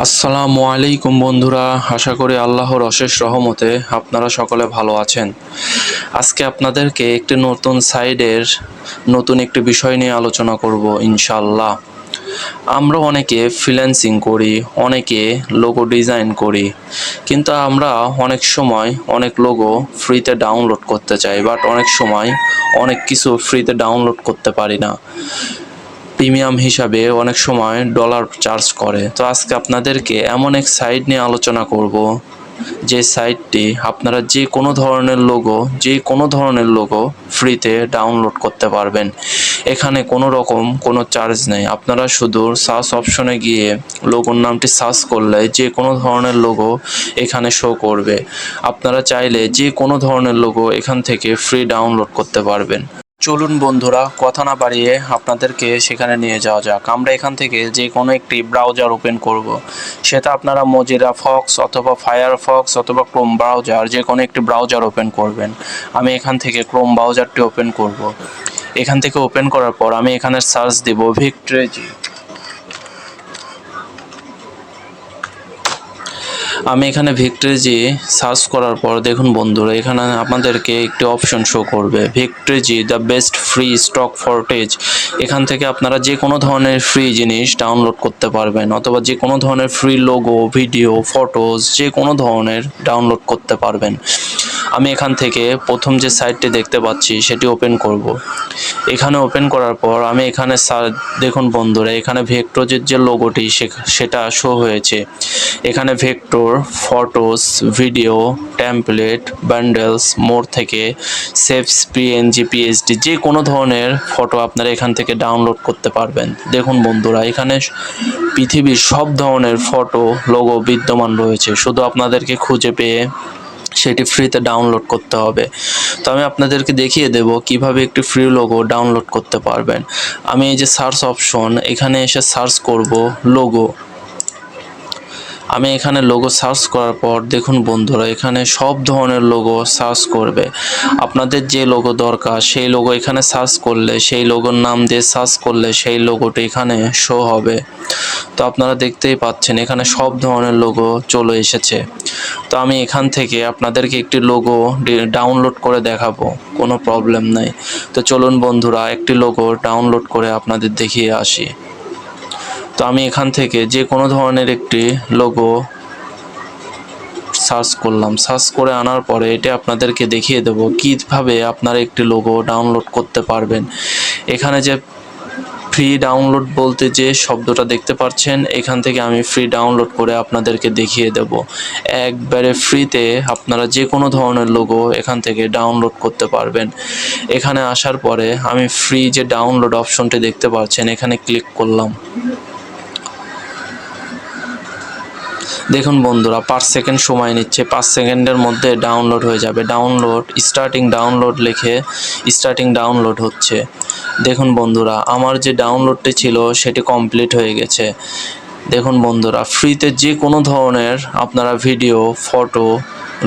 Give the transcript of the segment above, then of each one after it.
আসসালামু আলাইকুম বন্ধুরা, আশা করি আল্লাহর অশেষ রহমতে আপনারা সকলে ভালো আছেন। আজকে আপনাদেরকে একটি নতুন সাইডের নতুন একটি বিষয় নিয়ে আলোচনা করব ইনশাআল্লাহ। আমরা অনেকে ফ্রিল্যান্সিং করি, অনেকে লোগো ডিজাইন করি, কিন্তু আমরা অনেক সময় অনেক লোগো ফ্রিতে ডাউনলোড করতে চাই, বাট অনেক সময় অনেক কিছু ফ্রিতে ডাউনলোড করতে পারি না। প্রিমিয়াম হিসাবে অনেক সময় ডলার চার্জ করে। তো আজকে আপনাদেরকে এমন এক সাইট নিয়ে আলোচনা করব, যে সাইটটি আপনারা যে কোনো ধরনের লোগো ফ্রিতে ডাউনলোড করতে পারবেন। এখানে কোনো রকম কোনো চার্জ নেই। আপনারা শুধু সার্চ অপশনে গিয়ে লোগোর নামটি সার্চ করলে যে কোনো ধরনের লোগো এখানে শো করবে। আপনারা চাইলে যে কোনো ধরনের লোগো এখান থেকে ফ্রি ডাউনলোড করতে পারবেন। চলুন বন্ধুরা, কথা না বাড়িয়ে আপনাদেরকে সেখানে নিয়ে যাওয়া যাক। আমরা এখান থেকে যে কোনো একটি ব্রাউজার ওপেন করব। সেটা আপনারা মজিলা ফক্স অথবা ফায়ারফক্স অথবা ক্রোম ব্রাউজার, যে কোনো একটি ব্রাউজার ওপেন করবেন। আমি এখান থেকে ক্রোম ব্রাউজারটি ওপেন করব। এখান থেকে ওপেন করার পর আমি এখানে সার্চ দেব ভিক্টরেজি। আমি এখানে ভিক্টরেজি সার্চ করার পর দেখুন বন্ধুরা, এখানে আপনাদেরকে একটি অপশন শো করবে, ভিক্টরেজি দ্য বেস্ট ফ্রি স্টক ফরটেজ। এখান থেকে আপনারা যে কোনো ধরনের ফ্রি জিনিস ডাউনলোড করতে পারবেন, অথবা যে কোনো ধরনের ফ্রি লোগো, ভিডিও, ফটোজ যে কোনো ধরনের ডাউনলোড করতে পারবেন। আমি এখান থেকে প্রথম যে সাইটটি দেখতে পাচ্ছি সেটি ওপেন করব। এখানে ওপেন করার পর আমি এখানে দেখুন বন্ধুরা, এখানে ভেক্টরের যে লোগোটি সেটা শো হয়েছে। এখানে vector, photos, video, template, bundles, more থেকে সেভস, পিএনজি, পিএসডি যে কোনো ধরনের ফটো আপনারা এখান থেকে ডাউনলোড করতে পারবেন। দেখুন বন্ধুরা, এখানে পৃথিবীর সব ধরনের ফটো, লোগো বিদ্যমান রয়েছে। শুধু আপনাদেরকে খুঁজে পেয়ে সেটি ফ্রিতে ডাউনলোড করতে হবে। তো আমি আপনাদেরকে দেখিয়ে দেব কিভাবে একটি ফ্রি লোগো ডাউনলোড করতে পারবেন। আমি এই যে সার্চ অপশন, এখানে এসে সার্চ করব লোগো। আমি এখানে লোগো সার্চ করার পর দেখুন বন্ধুরা, এখানে সব ধরনের লোগো সার্চ করবে। আপনাদের যে লোগো দরকার সেই লোগো এখানে সার্চ করলে, সেই লোগোর নাম দিয়ে সার্চ করলে সেই লোগোটি এখানে শো হবে। তো আপনারা দেখতেই পাচ্ছেন এখানে সব ধরনের লোগো চলে এসেছে। তো আমি এখান থেকে আপনাদেরকে একটি লোগো ডাউনলোড করে দেখাবো, কোনো প্রবলেম নাই। তো চলুন বন্ধুরা, একটি লোগো ডাউনলোড করে আপনাদের দেখিয়ে আসি। তো আমি এখান থেকে যে কোনো ধরনের একটি লোগো সার্চ করলাম। সার্চ করে আনার পরে এটা আপনাদেরকে দেখিয়ে দেব কীভাবে আপনারা একটি লোগো ডাউনলোড করতে পারবেন। এখানে যে ফ্রি ডাউনলোড বলতে যে শব্দটা দেখতে পাচ্ছেন, এখান থেকে আমি ফ্রি ডাউনলোড করে আপনাদেরকে দেখিয়ে দেব। একবারে ফ্রিতে আপনারা যে কোনো ধরনের লোগো এখান থেকে ডাউনলোড করতে পারবেন। এখানে আসার পরে আমি ফ্রি যে ডাউনলোড অপশনটি দেখতে পাচ্ছেন, এখানে ক্লিক করলাম। দেখুন বন্ধুরা, 5 সেকেন্ড সময় নিচ্ছে। 5 সেকেন্ডের মধ্যে ডাউনলোড হয়ে যাবে। ডাউনলোড স্টার্টিং ডাউনলোড লিখে স্টার্টিং ডাউনলোড হচ্ছে। দেখুন বন্ধুরা, আমার যে ডাউনলোডটি ছিল সেটি কমপ্লিট হয়ে গেছে। দেখুন বন্ধুরা, ফ্রিতে যে কোনো ধরনের আপনারা ভিডিও, ফটো,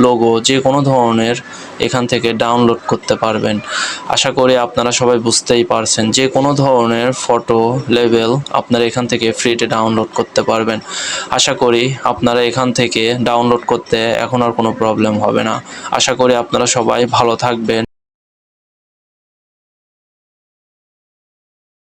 লোগো যে কোনো ধরনের এখান থেকে ডাউনলোড করতে পারবেন। আশা করি আপনারা সবাই বুঝতেই পারছেন, যে কোনো ধরনের ফটো, লেবেল আপনারা এখান থেকে ফ্রিতে ডাউনলোড করতে পারবেন। আশা করি আপনারা এখান থেকে ডাউনলোড করতে এখন আর কোনো প্রবলেম হবে না। আশা করি আপনারা সবাই ভালো থাকবেন।